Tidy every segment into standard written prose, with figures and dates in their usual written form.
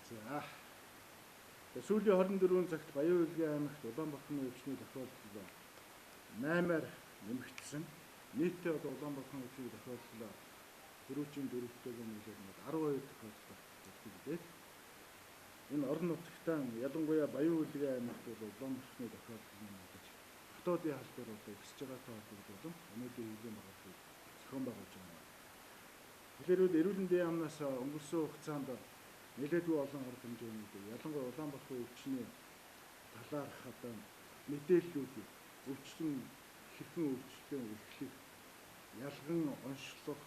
За. Сүүлийн 24 цагт Баян Улгийн аймагт Улаанбаатарын өвчний тохиолдол 8-аар нэмэгдсэн. Нийтдээ Улаанбаатарын өвчний тохиолдол төрүүчийн дөрөвтэйг нийлээд 12 тохиолдол болдог билээ. Энэ орон нутагтаа ялангуяа Баян Улгийн аймагт Улаанбаатарын тохиолдол нь мэдээж дотоодын халдвар ихсэж байгаатай холбогдуулан өнөөдрийн хэвлэлийн байгууллагыг зохион байгуулж байгаа. Тэгэхээр эрүүл мэндийн яамнаас өнгөрсөн хугацаанд нэлээдгүй олон арга хэмжээнүүд ялангуяа Улаанбаатарын өвчний талаарх мэдээллүүд өвчин хэрхэн өвчлөлөө эрхлэх, ялган онцлох,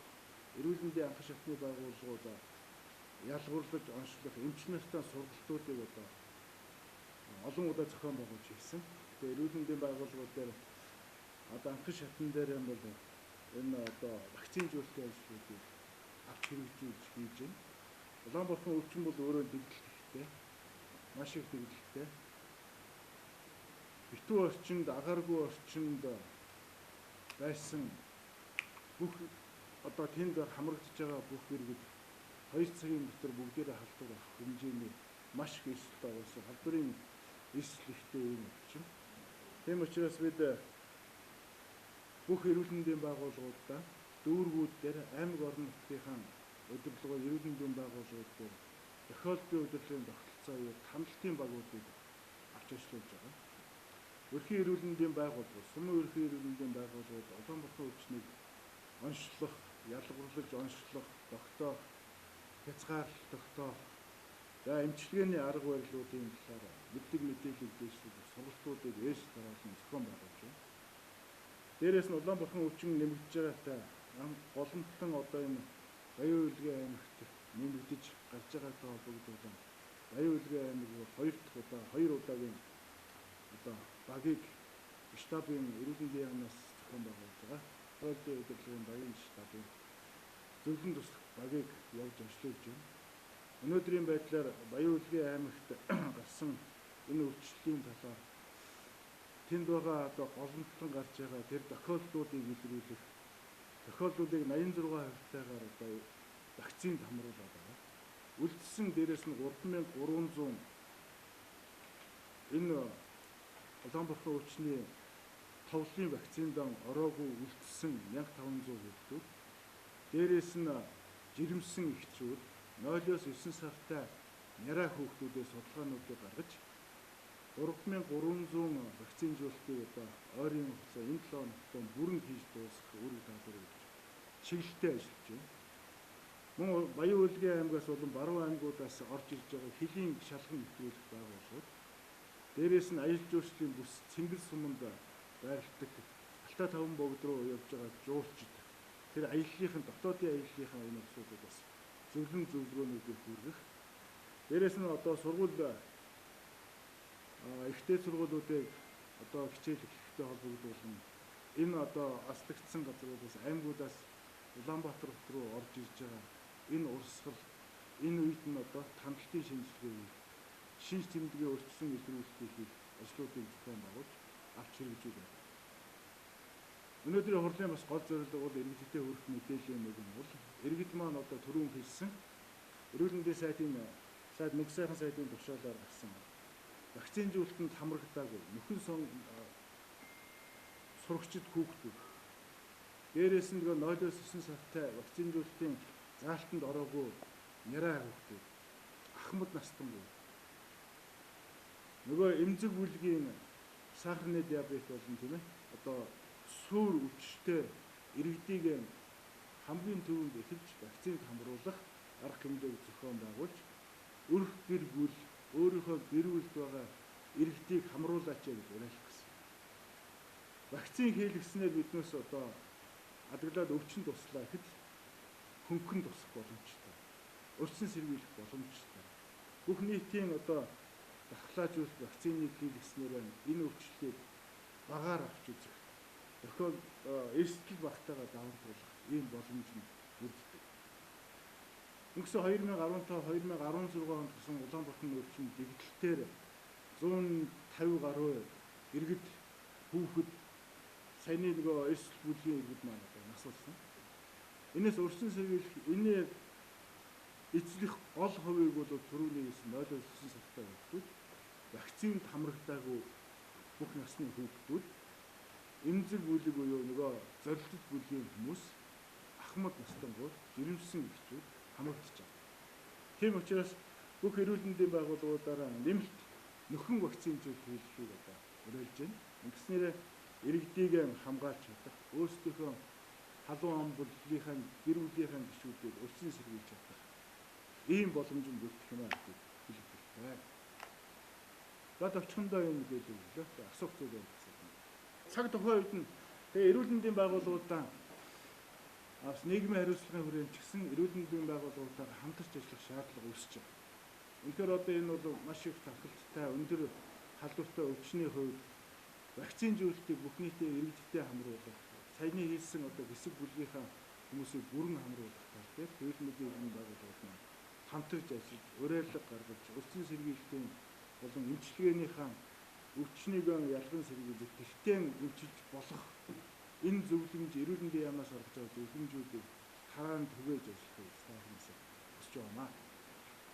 эрүүл мэндийн анхан шатны байгууллагууд ялгуурлаж онцлох, эмч нартай сургалтуудыг олон удаа зохион байгуулж ирсэн. Тэгээ эрүүл мэндийн байгууллагууд дээр анхан шатн дээр юм бол энэ вакцинжуулалтын ажлуудыг авч хэрэгжүүлж хийж байна. Улаанбаатарын өвчин бол өөрөө дэгдэлтэй, маш их дэгдэлтэй. Битүү орчинд, агааргүй орчинд байсан бүх тэнд хамрагдж байгаа бүх иргэд 2 цагийн дотор бүгдээрээ халдвар авах хэмжээний маш их эсэлт байгуулсан. Халдварын эсэл ихтэй юм өвчин. Тийм учраас бид бүх эрүүл мэндийн байгууллагуудаа дүүргүүд дээр аймаг орон нутгийнхаа удирдлагын эрүүл мэндийн байгууллагууд дээр тохиолдлын удирдлагын тогтолцоо юу хамтлагийн багуудыг авч ажиллуулж байгаа. Ерхий эрүүл мэндийн байгууллагууд, сумын ерхий эрүүл мэндийн байгууллагууд Улаанбаатарын өвчнийг онцлох, ялгуурлаж онцлох, тогтоох, хязгаарлалт тогтоох, эмчилгээний арга барилуудын талаар мэддэг мэдээлэл дэвшүүлэх сургалтуудыг ээж дараалан зохион байгуулж байна. Дээрээс нь Улаанбаатарын өвчин нэмэгдэж байгаатай голомтлон энэ Баян Улгийн аймагт нэмэгдэж гарч байгаатай холбогдуулан Баян Улгийн аймаг 2 удаагийн багийг штабын эрүүл мэндийн яамнаас зохион байгуулж байгаа. Тохиолдлын удирдлагын багийн штабын зөвлөн туслах багийг явж ажиллуулж байна. Өнөөдрийн байдлаар Баян Улгийн аймагт гарсан энэ өвчлөлийн талаар тэнд байгаа голомтлон гарч байгаа тэр тохиолдлуудыг илрүүлэх, тохиолдлуудыг 86%-тайгаар вакцинд хамруулаад байгаа. Үлдсэн дээрээс нь 3300 энэ Улаанбаатарын өвчний товлын вакцинд ороогүй үлдсэн 1500 хүүхдүүд, дээрээс нь жирэмсэн эхчүүд 0-9 сартай няраа хүүхдүүдээс судалгаануудыг гаргаж 3300 вакцинжуулалтыг ойрын хугацаа энэ 7 хоногт бүрэн хийж дуусгах үүрэг даалгавар өгч чиглэлтэй ажиллаж байна. Мөн Баян Улгийн аймагаас болон баруун аймагуудаас орж ирж байгаа хөлийн шалган нэвтрүүлэх байгууллагууд, дээрээс нь аялал жуулчлалын бүс Цэнгэл суманд байрладаг Алтай таван богд руу явж байгаа жуулчид тэр аяллалын дотоодын аяллалынхаа энэ асуудлууд бас зөвлөн зөвлөгөөнүүдийг хүргэх. Дээрээс нь сургууль ихтэй сургуулиудыг хичээл эхлэхтэй холбогдуулан энэ аслагдсан газруудаас аймагуудаас Улаанбаатар руу орж ирж байгаа энэ урсгал энэ үед нь хяналтын шинжилгээ хийх, шинж тэмдгээ өрчсөн илрүүлэлтийг хийх ажлуудыг зохион байгуулж авч хэрэгжүүлж байна. Өнөөдрийн хурлын бас гол зорилго бол иргэдэд хүргэх мэдээллийн нэг нь бол иргэд маань түрүүн хэлсэн эрүүл мэндийн сайд нэг сайхан сайдын тушаалаар гарсан вакцинжуулалтанд хамрагдаагүй нөхөн сон сурагчид хүүхдүүд, дээрээс нь 0-9 сартай вакцинжуулалтын заалтанд ороогүй няраа хүүхдүүд, ахмад настан эмзэг бүлгийн сахарны диабет болон тийм ээ суур өвчтэй иргэдийг хамгийн түрүүнд эхэлж вакцинд хамруулах арга хэмжээг зохион байгуулж өрх гэр бүл өөрийнхөө гэр бүлд байгаа иргэдийг хамруулаач гэж уриалах гэсэн. Вакцин хийлгэснээр биднээс адаглаад өвчин туслаа гэхэд хөнгөн тусах боломжтой. Өрсөн сэргийлэх боломжтой. Бүх нийтийн дархлаажуулалт вакциныг хийлгэснээр энэ өвчлөлийг багаар авч үзэх, эрсдэл багтаагаа даван туулах ийм боломж нь бүрддэг. Өнгөрсөн 2015-2016 онд гарсан Улаанбаатарын өвчин дэгдэлтээр 150 гаруй иргэд, хүүхэд, саяны эрсдэл бүлгийн иргэд маань нас болсон. Энээс өрсөн сэргийлэх, энэ эзлэх гол хувийг бол түрүүний хэлсэн 0-9 сартай хүүхдүүд, вакцинд хамрагдаагүй бүх насны хүүхдүүд, эмзэг бүлэг буюу нөгөө зорилттой бүлгийн хүмүүс, ахмад настангууд, жирэмсэн эхчүүд хамрагдаж байгаа. Тийм учраас бүх эрүүл мэндийн байгууллагуудаараа нэмэлт нөхөн вакцинжуулалт хийлгэхийг одоо уриалж байна. Ингэснээр иргэдийг хамгаалж чадах, өөрсдийнхөө халуун амбуллынхаа гэр бүлийнхаа гишүүдийг өссөн сэргийлж чадах ийм боломжийг бүрдэх юм аа гэж хэлэгдэлтэй. За товчхондоо юм гэлээ. Асуух зүйл байсан. Цаг тухайн үед нь тэгээ эрүүл мэндийн байгууллагуудаа бас нийгмийн хариуцлагын хүрээнд ч гэсэн эрүүл мэндийн байгууллагуудаар хамтарч ажиллах шаардлага үүсэж байгаа. Үнэхээр одоо энэ бол маш их тохиолдолтой өндөр халдвартай өвчний хувьд вакцинжуулалтыг бүх нийтийн иргэдтэй хамруулах, саяны хэлсэн одоо хэсэг бүлгийнхаа хүмүүсийг бүрэн хамруулах тал дээр эрүүл мэндийн байгууллагууд маань хамтарч ажиллаж, уриалга гаргаж, өссөн сэргийлтийн болон эмчилгээнийхээ өвчнийг ялган сэргийлж, тэгтэн эмчилж болох энэ зөвлөмж эрүүл мэндийн яамнаас орж байгаа зөвлөмжүүдийг хараанд түгээж ажиллахыг стафнаас хүсэж байна.